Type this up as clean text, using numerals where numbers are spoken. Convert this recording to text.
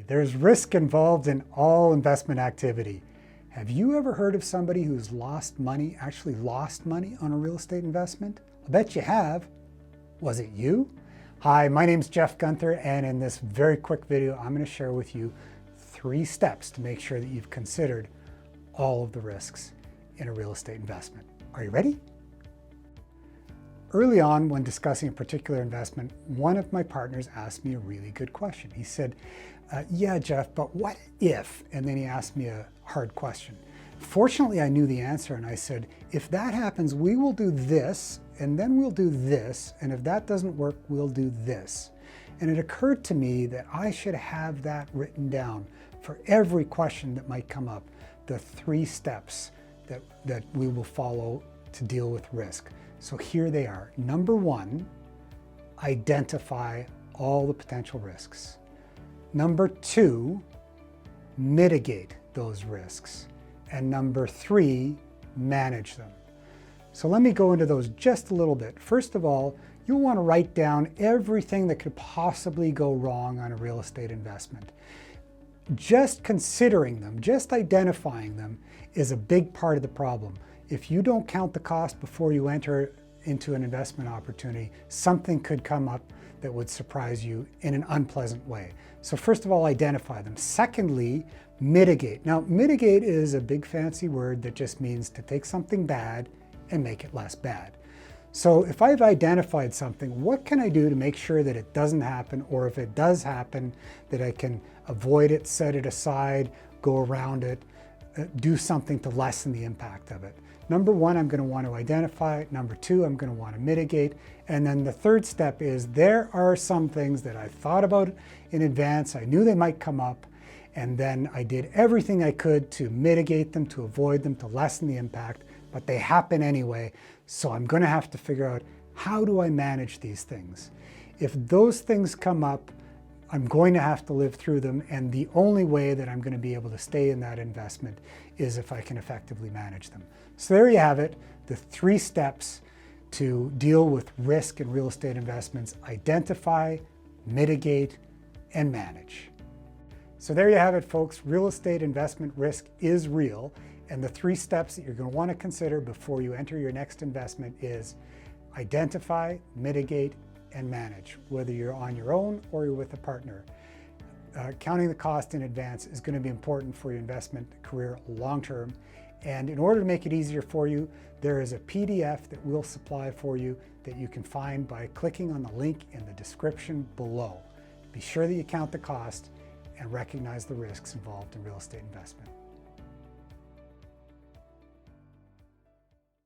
There's risk involved in all investment activity. Have you ever heard of somebody who's actually lost money on a real estate investment? I bet you have. Was it you? Hi, my name's Jeff Gunther, and in this very quick video, I'm going to share with you 3 steps to make sure that you've considered all of the risks in a real estate investment. Are you ready? Early on, when discussing a particular investment, one of my partners asked me a really good question. He said, yeah, Jeff, but what if? And then he asked me a hard question. Fortunately, I knew the answer, and I said, if that happens, we will do this, and then we'll do this, and if that doesn't work, we'll do this. And it occurred to me that I should have that written down for every question that might come up, the 3 steps that we will follow to deal with risk. So here they are. Number 1, identify all the potential risks. Number 2, mitigate those risks. And number 3, manage them. So let me go into those just a little bit. First of all, you'll want to write down everything that could possibly go wrong on a real estate investment. Just considering them, just identifying them is a big part of the problem. If you don't count the cost before you enter into an investment opportunity, something could come up that would surprise you in an unpleasant way. So first of all, identify them. Secondly, mitigate. Now, mitigate is a big fancy word that just means to take something bad and make it less bad. So if I've identified something, what can I do to make sure that it doesn't happen, or if it does happen, that I can avoid it, set it aside, go around it, do something to lessen the impact of it. Number 1, I'm going to want to identify. Number 2, I'm going to want to mitigate. And then the 3rd step is there are some things that I thought about in advance. I knew they might come up, and then I did everything I could to mitigate them, to avoid them, to lessen the impact, but they happen anyway. So I'm going to have to figure out, how do I manage these things? If those things come up, I'm going to have to live through them, and the only way that I'm going to be able to stay in that investment is if I can effectively manage them. So there you have it, the 3 steps to deal with risk in real estate investments: identify, mitigate, and manage. So there you have it, folks. Real estate investment risk is real, and the 3 steps that you're going to want to consider before you enter your next investment is identify, mitigate, and manage, whether you're on your own or you're with a partner. Counting the cost in advance is going to be important for your investment career long term. And in order to make it easier for you, there is a PDF that we'll supply for you that you can find by clicking on the link in the description below. Be sure that you count the cost and recognize the risks involved in real estate investment.